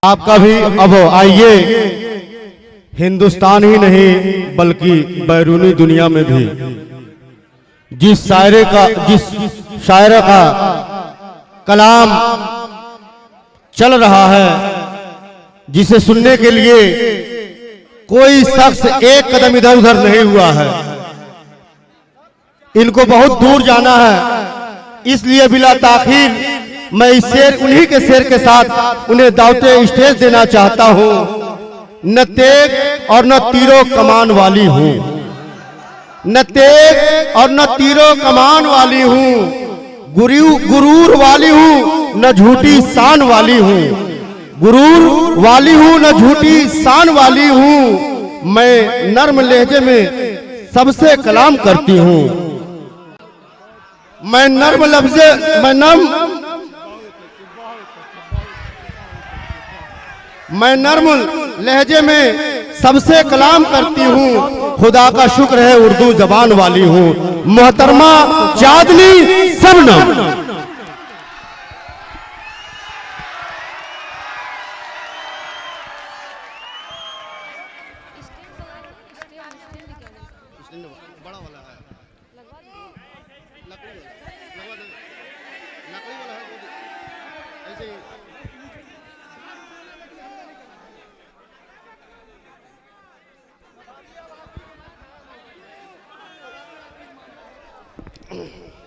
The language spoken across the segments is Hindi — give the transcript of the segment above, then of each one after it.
आपका भी अब आइए, हिंदुस्तान ही नहीं बल्कि बैरूनी दुनिया में भी जिस शायरे का कलाम चल रहा है, जिसे सुनने के लिए कोई शख्स एक कदम इधर उधर नहीं हुआ है, इनको बहुत दूर जाना है। इसलिए बिला ताखीर मैं इस उन्हीं के शेर के साथ उन्हें दावते स्टेज देना चाहता हूं। न तेग और न तीरों कमान वाली हूं, न तेग और न तीरों कमान वाली हूं, गुरूर वाली हूं न झूठी शान वाली हूं, गुरूर वाली हूं न झूठी शान वाली हूं। मैं नर्म लहजे में सबसे कलाम करती हूं, मैं नर्म लहजे में सबसे कलाम करती हूँ। खुदा का शुक्र है उर्दू जबान वाली हूँ। मोहतरमा चांदनी शबनम।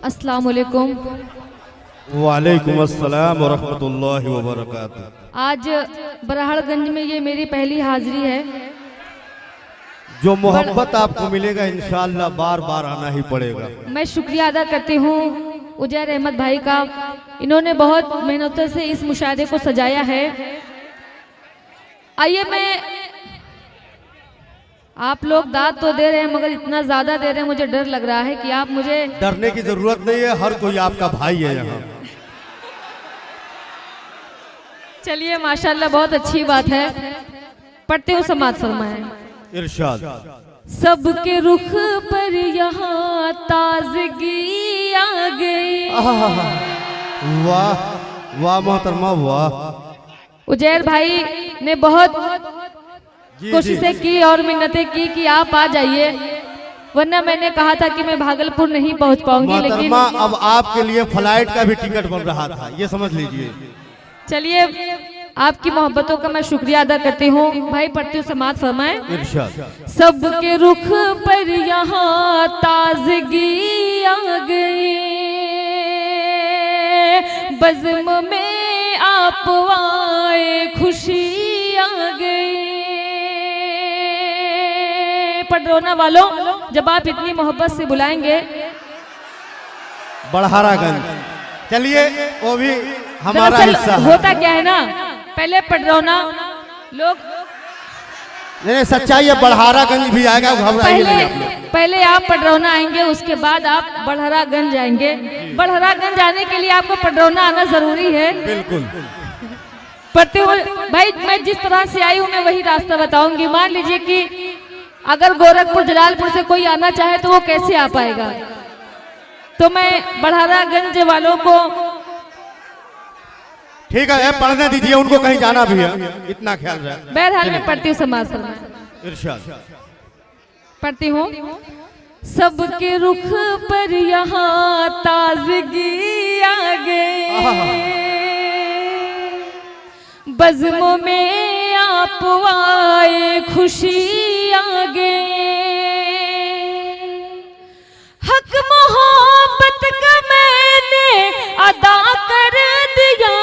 अस्सलाम वालेकुम। वालेकुम अस्सलाम व रहमतुल्लाहि व बरकातुहू। आज बरहाड़गंज में ये मेरी पहली हाजिरी है। जो मोहब्बत आपको मिलेगा इंशाअल्लाह बार बार आना ही पड़ेगा। मैं शुक्रिया अदा करती हूँ उजैर अहमद भाई का, इन्होंने बहुत मेहनतों से इस मुशायरे को सजाया है। आइए, मैं आप लोग दाद तो दे रहे हैं मगर इतना ज्यादा दे रहे हैं, मुझे डर लग रहा है कि आप मुझे। डरने की जरूरत नहीं है, हर कोई आपका भाई है यहाँ। चलिए माशाल्लाह, बहुत अच्छी बात है। पढ़ते हो समाज फरमाए। इरशाद। सबके रुख पर यहाँ ताजगी आ गई। वाह वाह मोहतरमा वाह। उजैर भाई ने बहुत कोशिशें की और मिन्नतें की कि आप आ जाइए, वरना मैंने कहा था कि मैं भागलपुर नहीं पहुंच पाऊंगी। लेकिन अब आपके लिए फ्लाइट का भी टिकट बन रहा था, ये समझ लीजिए। चलिए, आपकी मोहब्बतों का मैं शुक्रिया अदा करती हूँ। भाई पढ़ती हूँ समाज फरमाए। सबके रुख पर यहाँ ताजगी आ गई, बज़्म में आप आए खुशी आ गई। पडरौना वालों, जब आप इतनी मोहब्बत से बुलाएंगे बड़हारागंज, चलिए वो भी हमारा हिस्सा है। होता क्या है ना, पहले पडरौना लोग नहीं, सच्चाई है, बड़हारागंज भी आएगा, घबराइए नहीं। पहले आप पडरौना आएंगे, उसके बाद आप बड़हरागंज आएंगे। बड़हरागंज आने के लिए आपको पडरौना आना जरूरी है। बिल्कुल। पढ़ते हुए भाई, मैं जिस तरह से आई हूँ मैं वही रास्ता बताऊंगी। मान लीजिए कि अगर गोरखपुर जलालपुर से कोई आना चाहे तो वो कैसे आ पाएगा, तो मैं बड़हरागंज वालों को ठीक है पढ़ने दीजिए, उनको कहीं जाना भी है, इतना ख्याल रहे। बहरहाल में पढ़ती हूँ समाज फरमाए। इरशाद। पढ़ती हूँ। सबके रुख पर यहाँ ताजगी आ गई, बज़्म में आप आए खुशी आ गए। हक मोहब्बत का मैंने अदा कर दिया,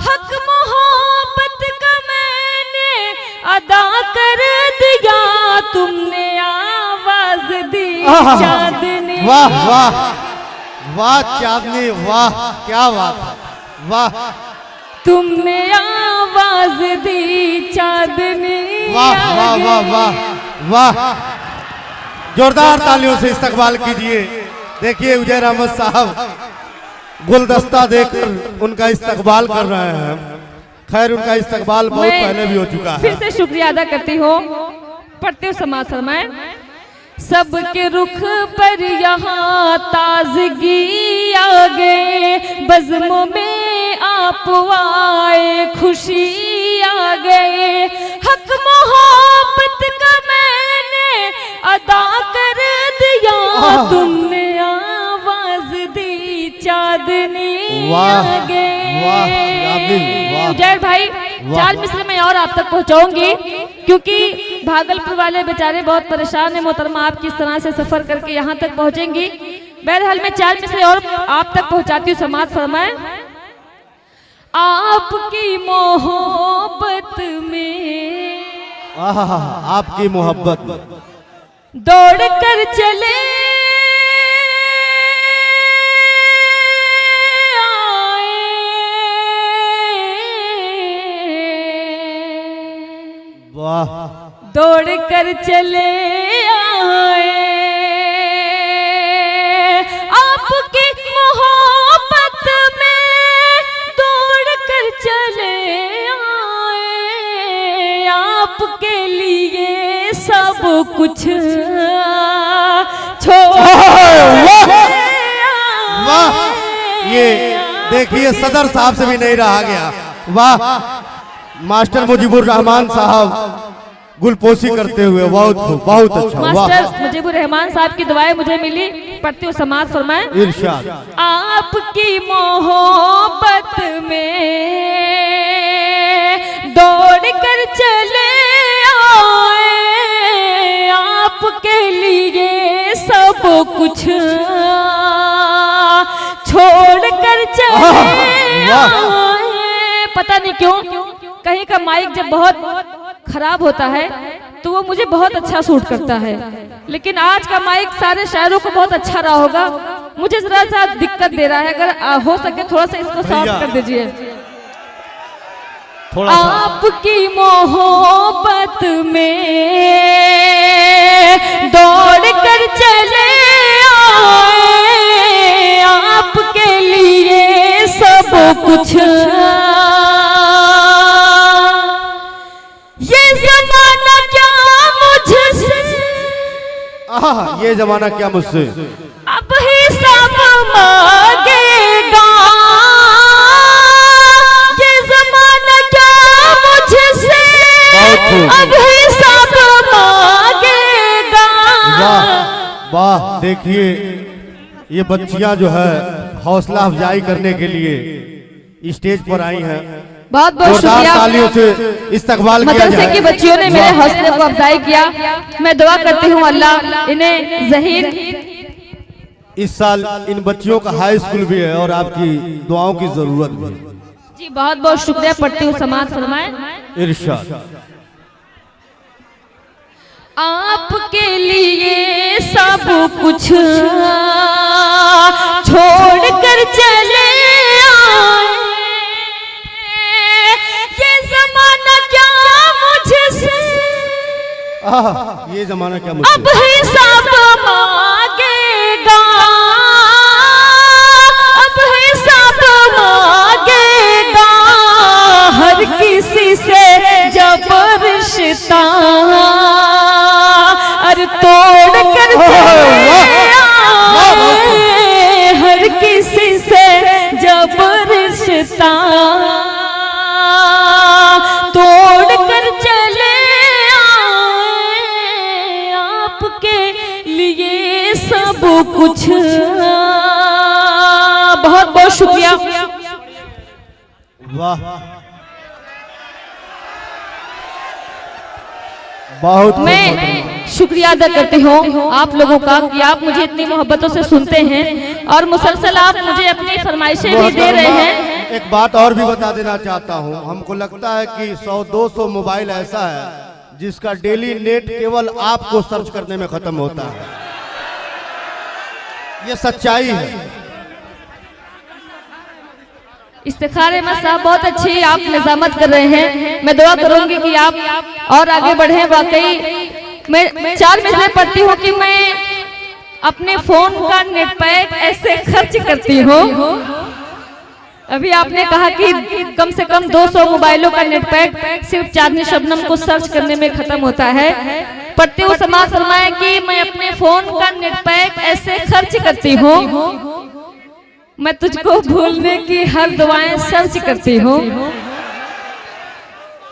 हक मोहब्बत का मैंने अदा कर दिया। तुमने आवाज दी चांदनी। वाह वाह वाह चांदनी, वाह क्या बात, वाह। तुमने आवाज दी चांदनी। वाह वाह वाह वाह वाह। जोरदार तालियों से इस्तकबाल कीजिए। देखिए उजैर अहमद साहब गुलदस्ता देकर उनका इस्तकबाल कर रहे हैं। खैर, उनका इस्तकबाल बहुत पहले भी हो चुका है। फिर से शुक्रिया अदा करती हूँ। पढ़ते हो समाज फरमाए। सबके रुख पर यहाँ ताजगी आ गए, बज़्म में आप आए खुशी आ गए, हक मोहब्बत का मैंने अदा कर दिया, तुमने आवाज दी चांदनी आ गए। उजैर भाई चार मिसरे में और आप तक पहुंचाऊंगी, क्योंकि भागलपुर वाले बेचारे बहुत परेशान हैं मोहतरमा, आप किस तरह से सफर करके यहाँ तक पहुंचेंगी। बहरहाल मैं चार मिसरे और आप तक पहुंचाती हूँ, समाज फरमाए। आपकी मोहब्बत में, आपकी मोहब्बत दौड़ कर चले वाह, दौड़ कर चले आए, आपकी मोहब्बत में दौड़ कर चले आए, आपके लिए सब कुछ छोड़। वाह, ये देखिए सदर साहब से भी नहीं रहा गया। वाह, मास्टर मुजीबुर रहमान साहब गुलपोशी करते हुए बहुत खूब, बहुत अच्छा। मास्टर मुजीबुर रहमान साहब की दुआएं मुझे मिली, पढ़ती हूँ, समाज फरमाए। इरशाद। आपकी मोहब्बत में दौड़ कर चले आए, आपके लिए सब कुछ छोड़ कर चले आए। पता नहीं क्यों कहीं का माइक जब बहुत खराब होता है तो वो मुझे बहुत अच्छा सूट करता है, लेकिन आज का माइक सारे शायरों को बहुत अच्छा रहा होगा, मुझे जरा सा दिक्कत दे रहा है। अगर हो सके थोड़ा सा इसको सॉफ्ट कर दीजिए। आपकी मोहब्बत में दौड़ कर चले आए, आपके लिए सब कुछ। ये जमाना क्या मुझसे अब हिसाब मांगेगा, ये जमाना क्या मुझसे अब हिसाब मांगेगा। वाह वाह, देखिए ये बच्चियां जो है हौसला अफजाई करने के लिए स्टेज पर आई हैं। बहुत बहुत शुक्रिया, तालियों से इस्तकबाल किया जाए। मदरसे की बच्चियों ने मेरे हौसले को अफजाई किया। मैं दुआ करती हूँ अल्लाह इन्हें ज़हीर। इस साल इन बच्चियों का हाई स्कूल भी है और आपकी दुआओं की जरूरत भी। जी बहुत बहुत शुक्रिया, पढ़ती हूँ, समाज फरमाए। इरशाद। आपके लिए सब कुछ छोड़ कर चले आए, ये जमाना क्या मुझसे अब हिसाब मांगेगा, अब हिसाब मांगेगा, हर किसी से जब रिश्ता अरे तोड़ कर चले आए, हर किसी से जब रिश्ता तोड़ कर चले लिए सब कुछ। बहुत बहुत शुक्रिया। वाह, बहुत मैं शुक्रिया अदा करती हूँ आप लोगों का कि आप मुझे इतनी मोहब्बतों से सुनते हैं और मुसलसल आप मुझे अपनी फरमाइशें भी दे रहे हैं। एक बात और भी बता देना चाहता हूँ, हमको लगता है कि 100-200 मोबाइल ऐसा है जिसका डेली नेट केवल आपको सर्च करने में खत्म होता है। ये सच्चाई है। इफ्तिखार अहमद साहब बहुत अच्छी आप निजामत कर रहे हैं, मैं दुआ करूंगी कि आप और आगे बढ़े। वाकई मैं 4 मिसरे पढ़ती हूँ कि मैं अपने फोन का नेट पैक ऐसे खर्च करती हूँ। अभी आपने कहा कि कम से कम 200 मोबाइलों का नेट पैक सिर्फ चांदनी शबनम को सर्च करने में खत्म होता है। पढ़ते हुए समाज फरमाए कि मैं अपने फोन का नेट पैक ऐसे खर्च करती हूँ मैं तुझको भूलने की हर दुआएं सर्च करती हूँ।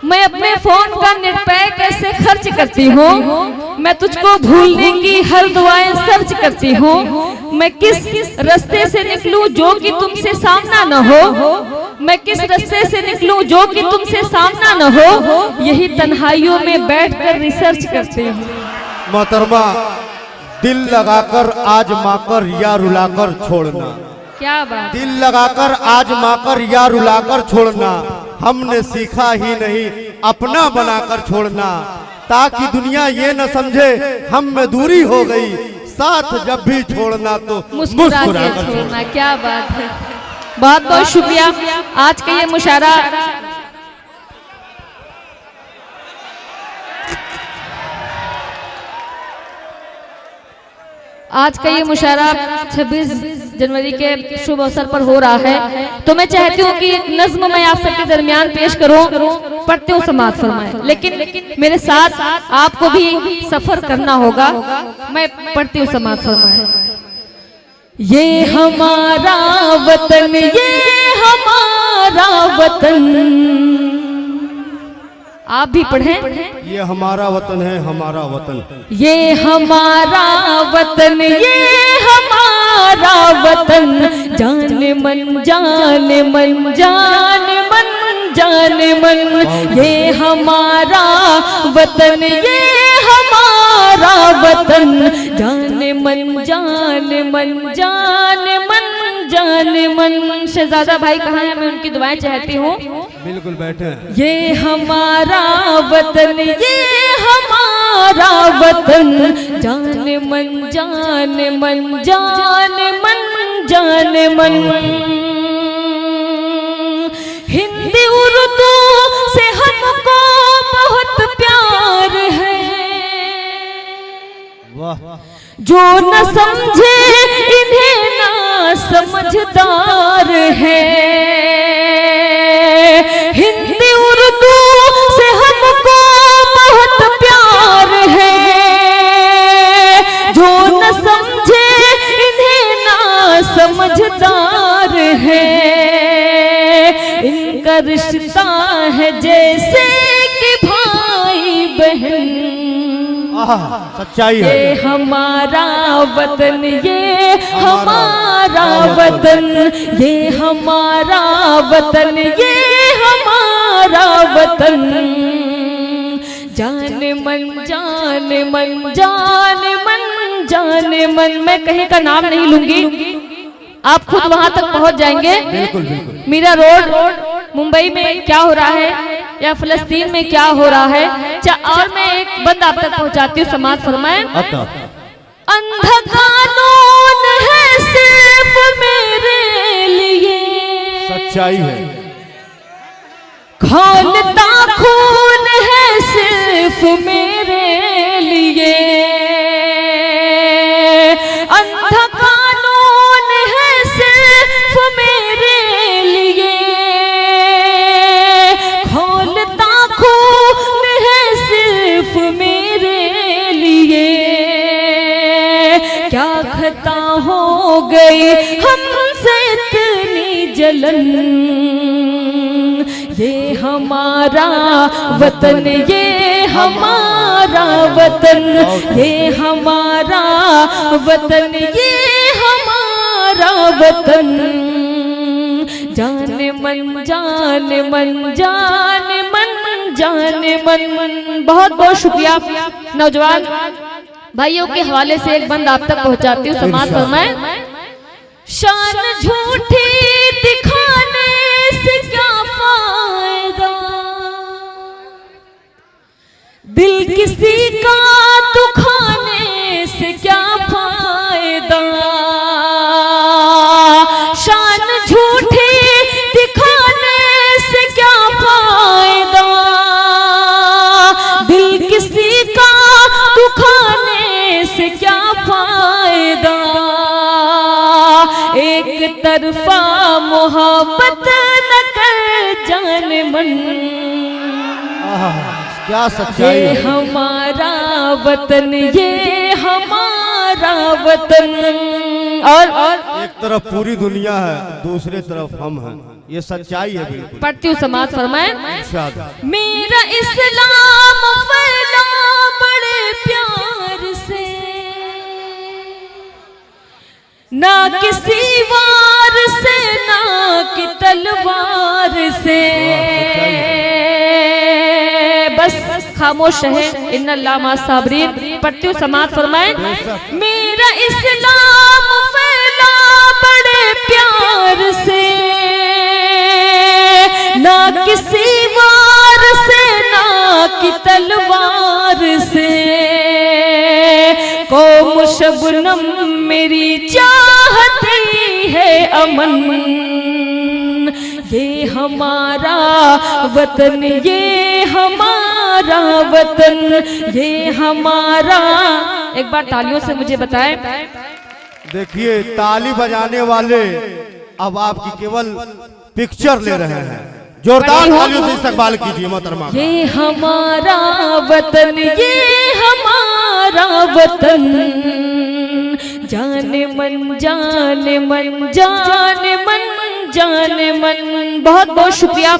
मैं अपने फोन का नेट पैक कैसे खर्च करती हूँ। मैं तुझको भूलने की हर दुआएं सर्च करती हूँ। मैं किस रास्ते से निकलूं जो कि तुमसे सामना न हो। मैं किस रास्ते से निकलूं जो कि तुमसे सामना न हो। यही तन्हाइयों में बैठकर रिसर्च करती हूँ। मोहतरमा, दिल लगाकर आजमाकर या रुलाकर छोड़ना। क्या बात। दिल लगाकर आजमाकर या रुलाकर छोड़ना हमने सीखा ही नहीं, अपना बनाकर छोड़ना, ताकि दुनिया ये न समझे हम में दूरी हो गई, साथ जब भी छोड़ना तो मुस्कुरा कर छोड़ना। क्या बात है, बहुत बहुत शुक्रिया। आज का ये मुशायरा आज का ये मुशायरा 26 जनवरी के शुभ अवसर पर हो रहा है, तो मैं चाहती हूँ कि नज्म मैं आप सबके दरमियान पेश करूँ, पढ़ते हुए समाअत फरमाएं। लेकिन मेरे साथ आपको भी सफर करना होगा। मैं पढ़ती हूँ समाअत फरमाएं। ये हमारा वतन, ये हमारा वतन। आप भी पढ़ें। ये हमारा वतन है, हमारा वतन। ये हमारा वतन, ये हमारा वतन। जाने मन, जाने मन, जाने मन, जाने मन। ये हमारा वतन, ये हमारा वतन। जाने मन, जाने मन, जाने मन, जाने मन। शहजादा भाई कहाँ हैं? मैं उनकी दुआएं चाहती हूँ। बिल्कुल बैठे। ये हमारा वतन, ये हमारा वतन। जाने मन, जाने मन, जाने मन, जाने मन। हिंदी उर्दू से हमको बहुत प्यार है। वाह। जो न समझे इन्हें ना समझदार है। हिंदी उर्दू से हमको बहुत प्यार है। जो न समझे इन्हें ना समझदार है। इनका रिश्ता है जैसे कि भाई बहन। सच्चाई है। ये हमारा वतन, ये हमारा वतन। ये हमारा वतन, ये हमारा वतन। जाने मन, जाने मन, जाने मन, जाने मन। मैं कहीं का नाम नहीं लूंगी, आप खुद वहां तक पहुंच जाएंगे। बिल्कुल बिल्कुल। मीरा रोड मुंबई में क्या हो रहा है या फिलिस्तीन में क्या हो रहा है, और मैं एक बंद आप तक पहुंचाती हूँ। समाअत फरमाएं। अंधा कानून है सिर्फ मेरे लिए। सच्चाई है। खौलता खून है सिर्फ मेरे लिए। अंधा कानून है सिर्फ मेरे लिए। खौलता खून है सिर्फ मेरे लिए। क्या खता हो गई हमसे इतनी जलन। ये हमारा वतन, ये हमारा वतन। ये हमारा वतन, ये हमारा वतन। जाने मन, जाने मन, जाने मन, जाने मन। बहुत बहुत शुक्रिया। नौजवान भाइयों के हवाले से एक बंद आप तक पहुंचाती हूँ। समाअत फरमाएं। शान झूठी दिखाने से क्या फायदा। दिल किसी का दुखाने से क्या फायदा। शान झूठी दिखाने से क्या फायदा। दिल किसी का दुखाने से क्या फायदा। एक तरफा मोहब्बत न कर जाने मन। क्या सच्चाई है। ये हमारा वतन, ये हमारा वतन। और तरफ पूरी दुनिया है, दूसरे तरफ हम हैं, ये सच्चाई है बिल्कुल। पढ़ती हूँ समाज फरमाए। इरशाद। मेरा इस्लाम फैला बड़े प्यार से, ना किसी वार से ना कि तलवार से। बस खामोश है, इन्नल्लाह मा साबरीन। पढ़ती हूँ समाज फरमाए। मेरा इस्लाम फैला बड़े प्यार से, ना किसी वार से ना कि तलवार से। कौम शबनम मेरी चाहती है अमन, ये हमारा वतन, ये हमारा वतन, ये हमारा। एक बार तालियों से मुझे बताएं। देखिए ताली बजाने वाले अब आपकी केवल पिक्चर ले रहे हैं। जोरदार तालियों से इस्तकबाल कीजिए मोहतरमा। ये हमारा वतन, ये हमारा वतन, जाने मन जाने मन जाने मन जाने मन। बहुत बहुत शुक्रिया।